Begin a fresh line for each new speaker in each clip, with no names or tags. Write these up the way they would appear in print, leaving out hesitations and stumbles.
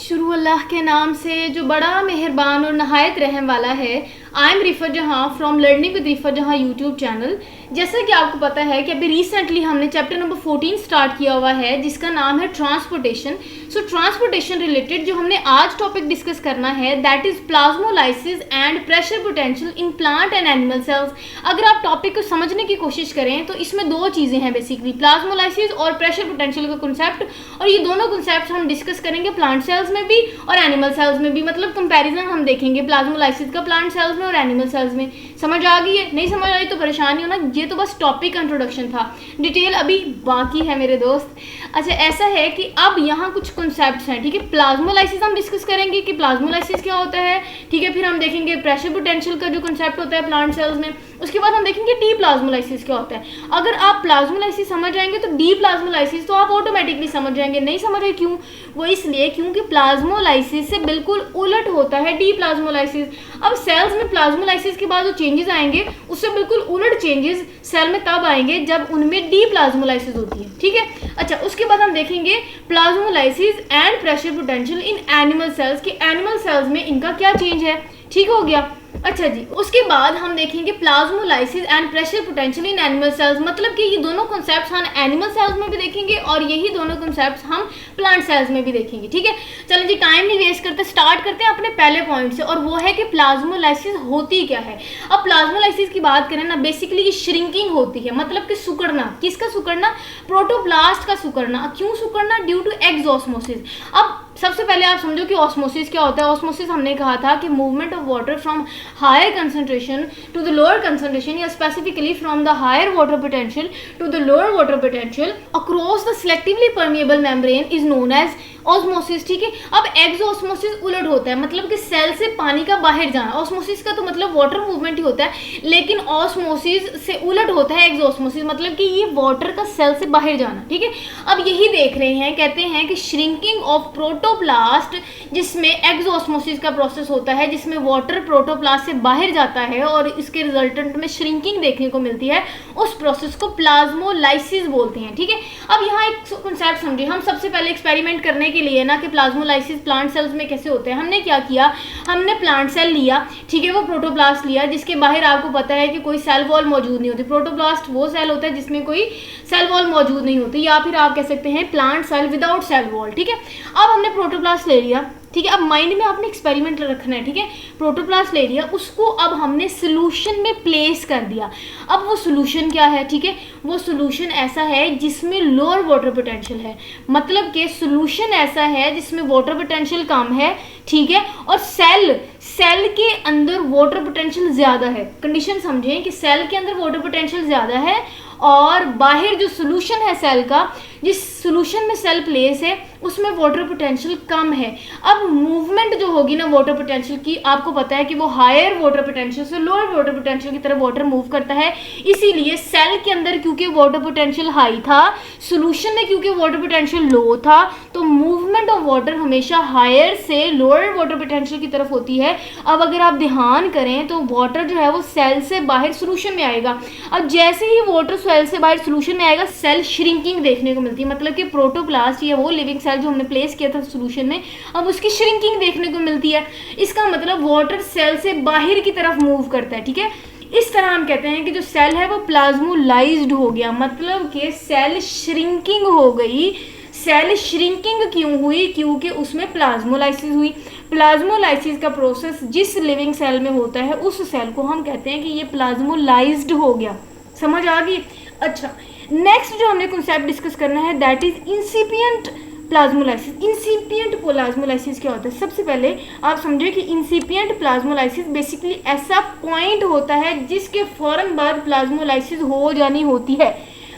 शुरू अल्लाह के नाम से जो बड़ा मेहरबान और नहायत रहम वाला है। आई एम रिफ़त जहाँ फ्रॉम लर्निंग विद रिफ़त जहाँ यूट्यूब चैनल। जैसा कि आपको पता है कि अभी रिसेंटली हमने चैप्टर नंबर 14 स्टार्ट किया हुआ है जिसका नाम है ट्रांसपोर्टेशन। सो ट्रांसपोर्टेशन रिलेटेड जो हमने आज टॉपिक डिस्कस करना है that is plasmolysis and pressure potential in plant and animal cells. अगर आप टॉपिक को समझने की कोशिश करें तो इसमें दो चीज़ें हैं बेसिकली, प्लाज्मोलाइसिस और प्रेशर पोटेंशियल का कॉन्सेप्ट, और ये दोनों कॉन्सेप्ट हम डिस्कस करेंगे प्लांट सेल्स में भी और एनिमल सेल्स में भी। मतलब कंपैरिजन हम देखेंगे प्लाज्मोलाइसिस का प्लांट सेल्स में और एनिमल सेल्स में। समझ आ गई है? नहीं समझ आई तो परेशान नहीं होना, ये तो बस टॉपिक इंट्रोडक्शन था, डिटेल अभी बाकी है मेरे दोस्त। अच्छा, ऐसा है कि अब यहाँ कुछ कॉन्सेप्ट्स हैं, ठीक है। प्लाज्मोलाइसिस हम डिस्कस करेंगे कि प्लाज्मोलाइसिस क्या होता है, ठीक है। फिर हम देखेंगे प्रेशर पोटेंशियल का जो कॉन्सेप्ट होता है प्लांट सेल्स में। उसके बाद हम देखेंगे डी प्लाज्मोलाइसिस क्या होता है। अगर आप प्लाज्मोलाइसिस समझ जाएंगे तो डी प्लाज्मोलाइसिस तो आप ऑटोमेटिकली समझ जाएंगे। नहीं समझ रहे क्यों? वो इसलिए क्योंकि प्लाज्मोलाइसिस से बिल्कुल उलट होता है डी प्लाज्मोलाइसिस। अब सेल्स में प्लाज्मोलाइसिस के बाद जो चेंजेस आएंगे उससे बिल्कुल उलट चेंजेस सेल में तब आएंगे जब उनमें डी प्लाज्मोलाइसिस होती है, ठीक है। अच्छा, उसके बाद हम देखेंगे plasmolysis and pressure potential in animal cells कि एनिमल सेल्स में इनका क्या चेंज है, ठीक हो गया। अच्छा जी, उसके बाद हम देखेंगे plasmolysis and pressure potential in animal cells, मतलब कि ये दोनों कॉन्सेप्ट्स हम एनिमल सेल्स में भी देखेंगे और यही दोनों कॉन्सेप्ट्स हम प्लांट सेल्स में भी देखेंगे, ठीक है। चलो जी, टाइम नहीं वेस्ट करते, स्टार्ट करते हैं अपने पहले पॉइंट से, और वो है कि प्लाज्मोलाइसिस होती क्या है। अब प्लाज्मोलाइसिस की बात करें ना, बेसिकली ये श्रिंकिंग होती है, मतलब कि सुकड़ना। किसका सुकड़ना? प्रोटोप्लास्ट का सुकड़ना। क्यों सुकड़ना? Due to exosmosis. अब सबसे पहले आप समझो कि ऑस्मोसिस क्या होता है। ऑस्मोसिस हमने कहा था कि movement of water from higher concentration to the lower concentration, या specifically from the higher water potential to the lower water potential across the selectively permeable membrane is known as osmosis, ठीक है। अब exosmosis उलट होता है, मतलब कि cell से पानी का बाहर जाना। ऑस्मोसिस का तो मतलब वाटर मूवमेंट ही होता है, लेकिन ऑस्मोसिस से उलट होता है एक्सोस्मोसिस, मतलब कि ये वाटर का सेल से बाहर जाना, ठीक है। अब यही देख रहे हैं, कहते हैं कि श्रिंकिंग ऑफ प्रोटोप्लास्ट, जिसमें एक्सोस्मोसिस का प्रोसेस होता है, जिसमें वाटर प्रोटोप्लास्ट से बाहर जाता है और इसके रिजल्टेंट में श्रिंकिंग देखने को मिलती है, उस प्रोसेस को प्लाज्मोलाइसिस बोलते हैं, ठीक है। अब यहाँ एक कॉन्सेप्ट समझिए, हम सबसे पहले एक्सपेरिमेंट करने के लिए ना कि प्लाज्मोलाइसिस प्लांट सेल्स में कैसे होते हैं, हमने क्या किया, हमने प्लांट सेल लिया, ठीक है, वो प्रोटोप्लास्ट लिया जिसके बाहर आपको पता है कि कोई सेल वॉल मौजूद नहीं होती। प्रोटोप्लास्ट वो सेल होता है जिसमें कोई सेल वॉल मौजूद नहीं होती, या फिर आप कह सकते हैं plant cell without cell wall, ठीक है। अब हमने प्रोटोप्लास्ट ले लिया, ठीक है। अब माइंड में आपने एक्सपेरिमेंट रखना है, ठीक है। प्रोटोप्लास्ट ले लिया, उसको अब हमने सोल्यूशन में प्लेस कर दिया। अब वो सोल्यूशन क्या है, ठीक है, वो सोल्यूशन ऐसा है जिसमें लोअर वाटर पोटेंशियल है, मतलब कि सोल्यूशन ऐसा है जिसमें वाटर पोटेंशियल कम है, ठीक है, और सेल के अंदर वाटर पोटेंशियल ज़्यादा है। कंडीशन समझें कि सेल के अंदर वाटर पोटेंशियल ज़्यादा है और बाहर जो सोल्यूशन है सेल का, जिस सोल्यूशन में सेल प्लेस है उसमें वाटर पोटेंशियल कम है। अब मूवमेंट जो होगी ना वाटर पोटेंशियल की, आपको पता है कि वो हायर वाटर पोटेंशियल से लोअर वाटर पोटेंशियल की तरफ वाटर मूव करता है। इसीलिए सेल के अंदर क्योंकि वाटर पोटेंशियल हाई था, सोल्यूशन में क्योंकि वाटर पोटेंशियल लो था, तो मूवमेंट ऑफ वाटर हमेशा हायर से लोअर वाटर पोटेंशियल की तरफ होती है। अब अगर आप ध्यान करें तो वाटर जो है वो सेल से बाहर सोल्यूशन में आएगा। अब जैसे ही वाटर सेल से बाहर सोल्यूशन में आएगा, सेल श्रिंकिंग देखने को मिलती है, मतलब कि प्रोटोप्लास्ट या वो लिविंग सेल जो हमने प्लेस किया था सोल्यूशन में, अब उसकी श्रिंकिंग देखने को मिलती है। इसका मतलब वाटर सेल से बाहर की तरफ मूव करता है, ठीक है। इस तरह हम कहते हैं कि जो सेल है वो प्लाज्मोलाइज्ड हो गया, मतलब कि सेल श्रिंकिंग हो गई। सेल श्रिंकिंग क्यों हुई? क्योंकि उसमें प्लाज्मोलाइसिस हुई। प्लाज्मोलाइसिस का प्रोसेस जिस लिविंग सेल में होता है उस सेल को हम कहते हैं कि ये प्लाज्मोलाइज्ड हो गया। समझ आ गई? अच्छा, नेक्स्ट जो हमने कॉन्सेप्ट डिस्कस करना है दैट इज इंसिपिएंट प्लाज्मोलाइसिस। इंसिपिएंट प्लाज्मोलाइसिस क्या होता है? सबसे पहले आप समझे कि इंसिपिएंट प्लाज्मोलाइसिस बेसिकली ऐसा पॉइंट होता है जिसके फौरन बाद प्लाज्मोलाइसिस हो जानी होती है।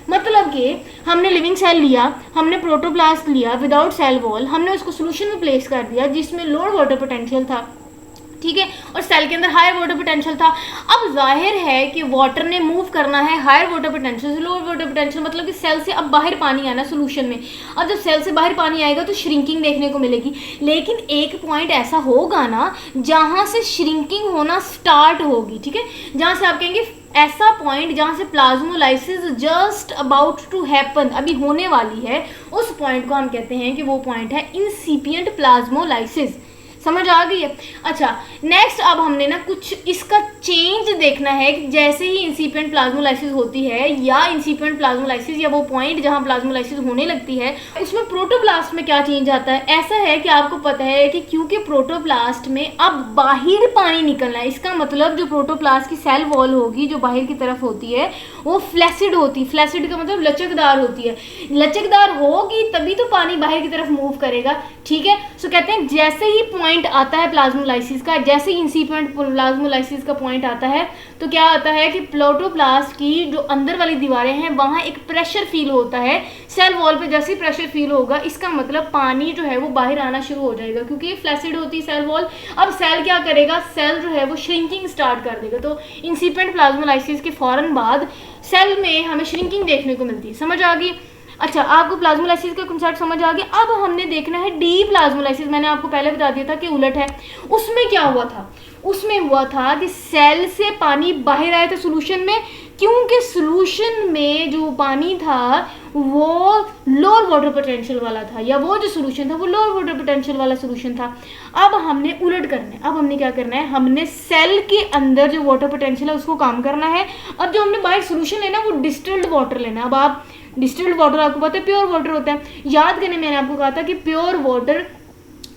मतलब कि हमने लिविंग सेल लिया, हमने प्रोटोप्लास्ट लिया विदाउट सेल वॉल, हमने उसको सोल्यूशन में प्लेस कर दिया जिसमें लोअर वाटर पोटेंशियल था, ठीक है, और सेल के अंदर हायर वाटर पोटेंशियल था। अब जाहिर है कि वाटर ने मूव करना है हायर वाटर पोटेंशियल से लोअर वाटर पोटेंशियल, मतलब कि सेल से अब बाहर पानी आना सोल्यूशन में। अब जब सेल से बाहर पानी आएगा तो श्रिंकिंग देखने को मिलेगी, लेकिन एक पॉइंट ऐसा होगा ना जहाँ से श्रिंकिंग होना स्टार्ट होगी, ठीक है, जहाँ से आप कहेंगे ऐसा पॉइंट जहाँ से plasmolysis just about to happen, अभी होने वाली है, उस पॉइंट को हम कहते हैं कि वो पॉइंट है इंसिपिएंट प्लाज्मोलाइसिस। समझ आ गई है। अच्छा, नेक्स्ट अब हमने ना कुछ इसका चेंज देखना है कि जैसे ही इंसिपिएंट प्लाज्मोलाइसिस होती है या इंसिपिएंट प्लाज्मोलाइसिस या वो पॉइंट जहां प्लाज्मोलाइसिस होने लगती है उसमें प्रोटोप्लास्ट में क्या चेंज आता है। ऐसा है कि आपको पता है कि क्योंकि प्रोटोप्लास्ट में अब बाहर पानी निकलना है, इसका मतलब जो प्रोटोप्लास्ट की सेल वॉल होगी जो बाहर की तरफ होती है वो फ्लैसिड होती है। फ्लैसिड का मतलब लचकदार होती है, लचकदार होगी तभी तो पानी बाहर की तरफ मूव करेगा। ठीक है, सो कहते हैं जैसे ही पॉइंट आता है प्लाज्मोलाइसिस का, जैसे ही इंसिपिएंट प्लाज्मोलाइसिस का पॉइंट आता है तो क्या आता है कि प्रोटोप्लास्ट की जो अंदर वाली दीवारें हैं वहां एक प्रेशर फील होता है सेल वॉल पे। जैसे ही प्रेशर फील होगा इसका मतलब पानी जो है वो बाहर आना शुरू हो जाएगा, क्योंकि ये फ्लैसिड होती है सेल वॉल। अब सेल क्या करेगा, सेल जो है वो श्रिंकिंग स्टार्ट कर देगा। तो इंसिपिएंट प्लाज्मोलाइसिस के फौरन बाद सेल में हमें श्रिंकिंग देखने को मिलती है। समझ आ गई। अच्छा, आपको प्लाज्मोलाइसिस का कॉन्सेप्ट समझ आ गया। अब हमने देखना है डी प्लाज्मोलाइसिस। मैंने आपको पहले बता दिया था कि उलट है। उसमें क्या हुआ था, उसमें हुआ था कि सेल से पानी बाहर आया था सोल्यूशन में, क्योंकि सोल्यूशन में जो पानी था वो लोअर वाटर पोटेंशियल वाला था, या वो जो सोल्यूशन था वो लोअर वाटर पोटेंशियल वाला सोल्यूशन था। अब हमने उलट करना है। अब हमने क्या करना है, हमने सेल के अंदर जो वाटर पोटेंशियल है उसको काम करना है। अब जो हमने बाहर सोल्यूशन लेना वो डिस्टिल्ड वाटर लेना है। अब आप डिस्टिल्ड वाटर आपको पता है प्योर वाटर होता है। याद करने मैंने आपको कहा था कि प्योर वाटर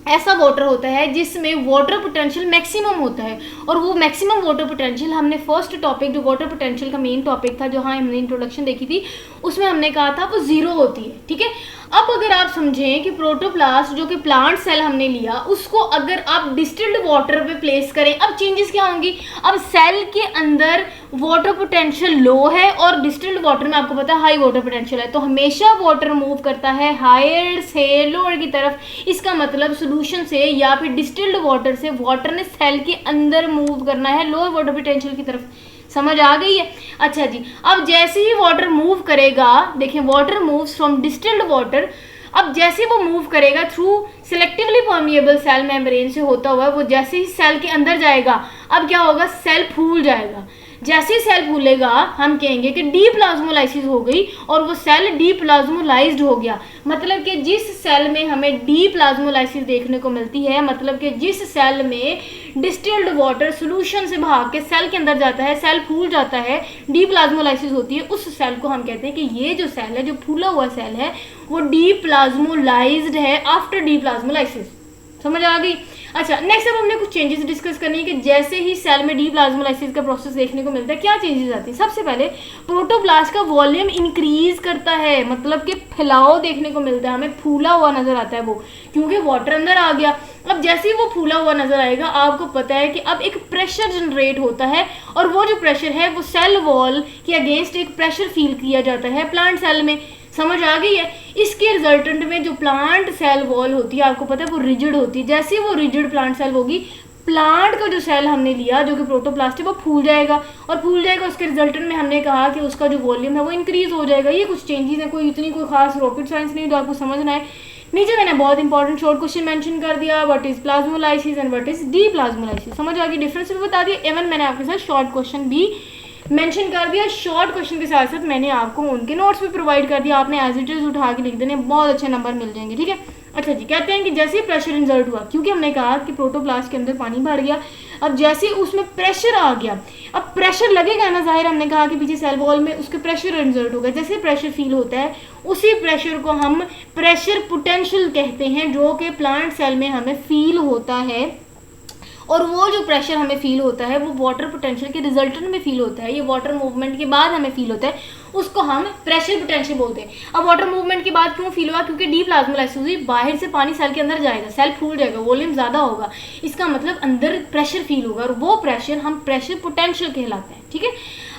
ऐसा वाटर होता है जिसमें वाटर पोटेंशियल मैक्सिमम होता है, और वो मैक्सिमम वाटर पोटेंशियल हमने फर्स्ट टॉपिक जो वाटर पोटेंशियल का मेन टॉपिक था जो हाँ हमने इंट्रोडक्शन देखी थी उसमें हमने कहा था वो 0 होती है। ठीक है, अब अगर आप समझें कि प्रोटोप्लास्ट जो कि प्लांट सेल हमने लिया उसको अगर आप डिस्टिल्ड वाटर पे प्लेस करें, अब चेंजेस क्या होंगी। अब सेल के अंदर वाटर पोटेंशियल लो है और डिस्टिल्ड वाटर में आपको पता है हाई वाटर पोटेंशियल है, तो हमेशा वाटर मूव करता है हायर से लोअर की तरफ। इसका मतलब सोल्यूशन से या फिर डिस्टिल्ड वाटर से वाटर ने सेल के अंदर मूव करना है लोअर वाटर पोटेंशियल की तरफ। समझ आ गई है। अच्छा जी, अब जैसे ही वाटर मूव करेगा, देखिए water moves from distilled water, अब जैसे वो मूव करेगा through selectively permeable cell membrane से होता हुआ, वो जैसे ही सेल के अंदर जाएगा अब क्या होगा, सेल फूल जाएगा। जैसे ही सेल फूलेगा हम कहेंगे कि डी प्लाज्मोलाइसिस हो गई और वो सेल डी प्लाज्मोलाइज्ड हो गया। मतलब कि जिस सेल में हमें डी प्लाज्मोलाइसिस देखने को मिलती है, मतलब कि जिस सेल में डिस्टिल्ड वाटर सोल्यूशन से भाग के सेल के अंदर जाता है, सेल फूल जाता है, डी प्लाज्मोलाइसिस होती है, उस सेल को हम कहते हैं कि ये जो सेल है, जो फूला हुआ सेल है, वो डी प्लाज्मोलाइज्ड है आफ्टर डी प्लाज्मोलाइसिस। समझ आ गई। अच्छा, नेक्स्ट अब हमने कुछ चेंजेस डिस्कस करनी है कि जैसे ही सेल में डी प्लाज्मोलाइसिस का प्रोसेस देखने को मिलता है क्या चेंजेस आती है। सबसे पहले प्रोटोप्लास्ट का वॉल्यूम इंक्रीज करता है, मतलब कि फैलाव देखने को मिलता है, हमें फूला हुआ नजर आता है वो, क्योंकि वाटर अंदर आ गया। अब जैसे ही वो फूला हुआ नजर आएगा आपको पता है कि अब एक प्रेशर जनरेट होता है, और वो जो प्रेशर है वो सेल वॉल के अगेंस्ट एक प्रेशर फील किया जाता है प्लांट सेल में। समझ आ गई है। इसके रिजल्टेंट में जो प्लांट सेल वॉल होती है आपको पता है वो रिजिड होती है। जैसे ही वो रिजिड प्लांट सेल होगी, प्लांट का जो सेल हमने लिया जो कि प्रोटोप्लास्ट है वो फूल जाएगा, और फूल जाएगा उसके रिजल्टेंट में हमने कहा कि उसका जो वॉल्यूम है वो इंक्रीज हो जाएगा। ये कुछ चेंजेस है, कोई इतनी कोई खास रॉकेट साइंस नहीं, तो आपको समझना है। नीचे मैंने बहुत इंपॉर्टेंट शॉर्ट क्वेश्चन मेंशन कर दिया, what is plasmolysis and what is D plasmolysis. समझ आ गई, डिफरेंस भी बता दिया, इवन मैंने आपके साथ शॉर्ट क्वेश्चन भी मेंशन कर दिया। शॉर्ट क्वेश्चन के साथ साथ मैंने आपको उनके नोट्स भी प्रोवाइड कर दिया, आपने एज इट इज उठा के लिख देने, बहुत अच्छे नंबर मिल जाएंगे। ठीक है। अच्छा जी, कहते हैं कि जैसे ही प्रेशर इंसर्ट हुआ, क्योंकि हमने कहा कि प्रोटोप्लास्ट के अंदर पानी भर गया, अब जैसे ही उसमें प्रेशर आ गया, अब प्रेशर लगेगा ना, जाहिर हमने कहा कि पीछे सेल वॉल में उसके प्रेशर इंसर्ट होगा। जैसे प्रेशर फील होता है उसी प्रेशर को हम प्रेशर पोटेंशियल कहते हैं, जो कि प्लांट सेल में हमें फील होता है, और वो जो प्रेशर हमें फील होता है वो वाटर पोटेंशियल के रिजल्टेंट में फील होता है। ये वाटर मूवमेंट के बाद हमें फील होता है, उसको हम प्रेशर पोटेंशियल बोलते हैं। अब वाटर मूवमेंट के बाद क्यों फील हुआ, क्योंकि डी प्लाज्मोलाइसिस हुई, बाहर से पानी सेल के अंदर जाएगा, सेल फूल जाएगा, वॉल्यूम ज़्यादा होगा, इसका मतलब अंदर प्रेशर फील होगा, और वो प्रेशर हम प्रेशर पोटेंशियल कहलाते हैं। ठीक है।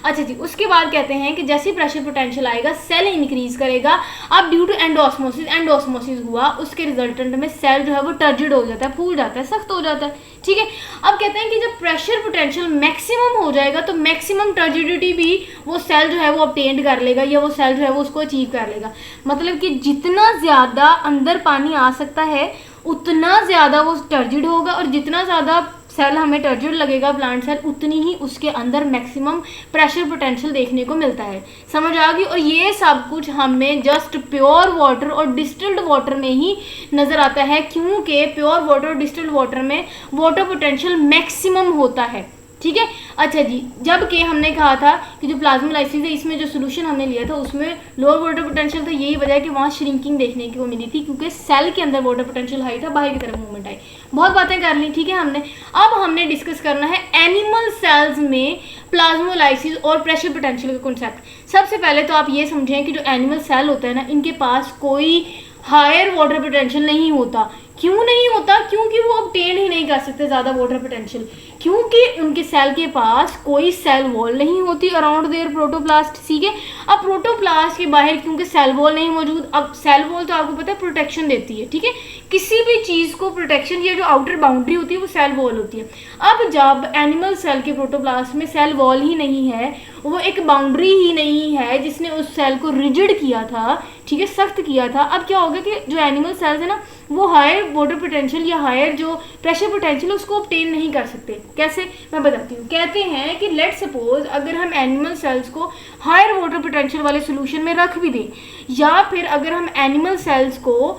अच्छा जी, उसके बाद कहते हैं कि जैसे प्रेशर पोटेंशियल आएगा सेल इंक्रीज करेगा। अब ड्यू टू एंडोस्मोसिस हुआ, उसके रिजल्टेंट में सेल जो है वो टर्जिड हो जाता है, फूल जाता है, सख्त हो जाता है। ठीक है। अब कहते हैं कि जब प्रेशर पोटेंशियल मैक्सिमम हो जाएगा तो मैक्सिमम टर्जिडिटी भी वो सेल जो है वो ऑब्टेन कर लेगा, या वो सेल जो है वो उसको अचीव कर लेगा। मतलब कि जितना ज़्यादा अंदर पानी आ सकता है उतना ज़्यादा वो टर्जिड होगा, और जितना ज़्यादा सेल हमें टर्जिड लगेगा प्लांट सेल, उतनी ही उसके अंदर मैक्सिमम प्रेशर पोटेंशियल देखने को मिलता है। समझ आ गई? और ये सब कुछ हमें जस्ट प्योर वाटर और डिस्टिल्ड वाटर में ही नज़र आता है, क्योंकि प्योर वाटर और डिस्टिल्ड वाटर में वाटर पोटेंशियल मैक्सिमम होता है। ठीक है, अच्छा जी, जबकि हमने कहा था कि जो प्लाज्मोलाइसिस है इसमें जो सोल्यूशन हमने लिया था उसमें लोअर वाटर पोटेंशियल था, यही वजह है कि वहाँ श्रिंकिंग देखने को मिली थी, क्योंकि सेल के अंदर वाटर पोटेंशियल हाई था, बाहर की तरफ मूवमेंट आई। बहुत बातें कर ली, ठीक है हमने। अब हमने डिस्कस करना है एनिमल सेल्स में प्लाज्मोलाइसिस और प्रेशर पोटेंशियल का कॉन्सेप्ट। सबसे पहले तो आप ये समझें कि जो एनिमल सेल होता है ना, इनके पास कोई हायर वाटर पोटेंशियल नहीं होता। क्यों नहीं होता? क्योंकि वो ऑब्टेन ही नहीं कर सकते ज़्यादा वाटर पोटेंशियल, क्योंकि उनके सेल के पास कोई सेल वॉल नहीं होती अराउंड देयर प्रोटोप्लास्ट। ठीक है, अब प्रोटोप्लास्ट के बाहर क्योंकि सेल वॉल नहीं मौजूद, अब सेल वॉल तो आपको पता है प्रोटेक्शन देती है। ठीक है, किसी भी चीज़ को प्रोटेक्शन, ये जो आउटर बाउंड्री होती है वो सेल वॉल होती है। अब जब एनिमल सेल के प्रोटोप्लास्ट में सेल वॉल ही नहीं है, वो एक बाउंड्री ही नहीं है जिसने उस सेल को रिजिड किया था, ठीक है, सख्त किया था, अब क्या होगा कि जो एनिमल सेल्स है ना वो हायर वाटर पोटेंशियल या हायर जो प्रेशर पोटेंशियल उसको ऑब्टेन नहीं कर सकते। कैसे, मैं बताती हूँ। कहते हैं कि लेट सपोज अगर हम एनिमल सेल्स को हायर वाटर पोटेंशियल वाले सोल्यूशन में रख भी दें, या फिर अगर हम एनिमल सेल्स को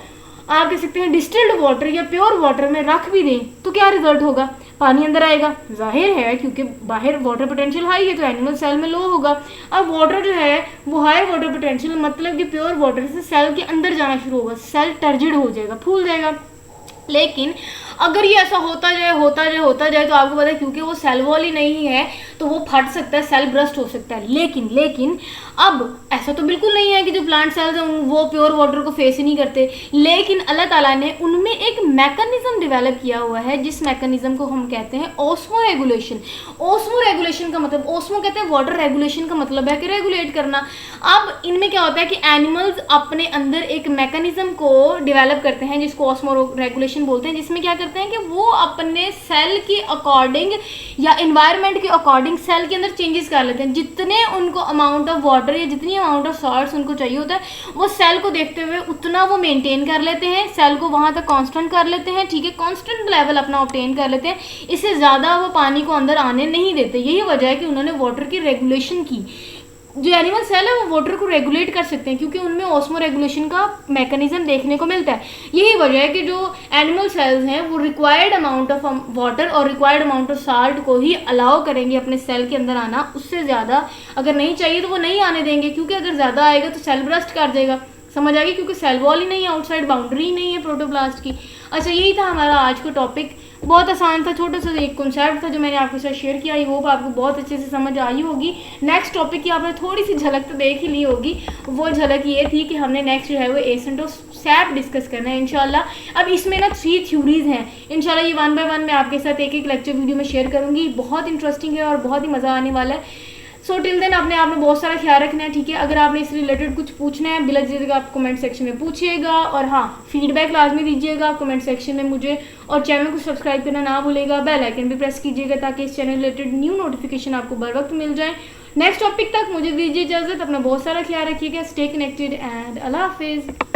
आप कह सकते हैं डिस्टिल्ड वाटर या प्योर वाटर में रख भी दें, तो क्या रिजल्ट होगा? पानी अंदर आएगा, जाहिर है, क्योंकि बाहर वाटर पोटेंशियल हाई है तो एनिमल सेल में लो होगा। अब वाटर जो है वो हाई वाटर पोटेंशियल, मतलब कि प्योर वाटर से सेल के अंदर जाना शुरू होगा, सेल टर्जिड हो जाएगा, फूल जाएगा। लेकिन अगर ये ऐसा होता जाए तो आपको पता है क्योंकि वो सेल वॉल ही नहीं है तो वो फट सकता है, सेल ब्रस्ट हो सकता है। लेकिन अब ऐसा तो बिल्कुल नहीं है कि जो प्लांट सेल्स हैं वो प्योर वाटर को फेस ही नहीं करते, लेकिन अल्लाह ताला ने उनमें एक मैकेनिज्म डेवलप किया हुआ है, जिस मैकेनिज्म को हम कहते हैं ऑस्मो रेगुलेशन। ऑस्मो रेगुलेशन का मतलब, ऑस्मो कहते हैं वाटर, रेगुलेशन का मतलब है कि रेगुलेट करना। अब इनमें क्या होता है कि एनिमल्स अपने अंदर एक मैकेनिज्म को डेवलप करते हैं जिसको ऑस्मो रेगुलेशन बोलते हैं, जिसमें क्या करते हैं कि वो अपने सेल के अकॉर्डिंग या एनवायरनमेंट के अकॉर्डिंग सेल के अंदर चेंजेस कर लेते हैं। जितने उनको अमाउंट ऑफ वाटर या जितनी अमाउंट ऑफ सॉल्ट्स उनको चाहिए होता है वो सेल को देखते हुए उतना वो मेंटेन कर लेते हैं, सेल को वहाँ तक कांस्टेंट कर लेते हैं। ठीक है, कांस्टेंट लेवल अपना ऑब्टेन कर लेते हैं, इससे ज़्यादा वो पानी को अंदर आने नहीं देते। यही वजह है कि उन्होंने वाटर की रेगुलेशन की। जो एनिमल सेल है वो वाटर को रेगुलेट कर सकते हैं क्योंकि उनमें ऑस्मो रेगुलेशन का मैकेनिज्म देखने को मिलता है। यही वजह है कि जो एनिमल सेल्स हैं वो रिक्वायर्ड अमाउंट ऑफ वाटर और रिक्वायर्ड अमाउंट ऑफ साल्ट को ही अलाउ करेंगे अपने सेल के अंदर आना। उससे ज़्यादा अगर नहीं चाहिए तो वो नहीं आने देंगे, क्योंकि अगर ज़्यादा आएगा तो सेल ब्रस्ट कर देगा। समझ आ गई? क्योंकि सेल वॉल ही नहीं है, आउटसाइड बाउंड्री ही नहीं है प्रोटोप्लास्ट की। अच्छा, यही था हमारा आज का टॉपिक। बहुत आसान था, छोटा सा एक कॉन्सेप्ट था जो मैंने आपके साथ शेयर किया। आई होप आपको बहुत अच्छे से समझ आई होगी। नेक्स्ट टॉपिक की आपने थोड़ी सी झलक तो देख ही ली होगी। वो झलक ये थी कि हमने नेक्स्ट जो है वो एसेंट ऑफ सैप डिस्कस करना है इंशाल्लाह। अब इसमें ना 3 थ्योरीज हैं, इंशाल्लाह ये 1 बाय 1 मैं आपके साथ एक लेक्चर वीडियो में शेयर करूँगी। बहुत इंटरेस्टिंग है और बहुत ही मज़ा आने वाला है। सो टिल देन अपने आप में बहुत सारा ख्याल रखना है, ठीक है। अगर आपने इससे रिलेटेड कुछ पूछना है बिला झिझक आप कमेंट सेक्शन में पूछिएगा, और हाँ, फीडबैक लाजमी दीजिएगा कमेंट सेक्शन में मुझे, और चैनल को सब्सक्राइब करना ना भूलेगा, बेल आइकन भी प्रेस कीजिएगा ताकि इस चैनल रिलेटेड न्यू नोटिफिकेशन आपको बर वक्त मिल जाए। नेक्स्ट टॉपिक तक मुझे दीजिए इजाज़त, अपना बहुत सारा ख्याल रखिएगा। स्टे कनेक्टेड एंड अल्लाह हाफिज़।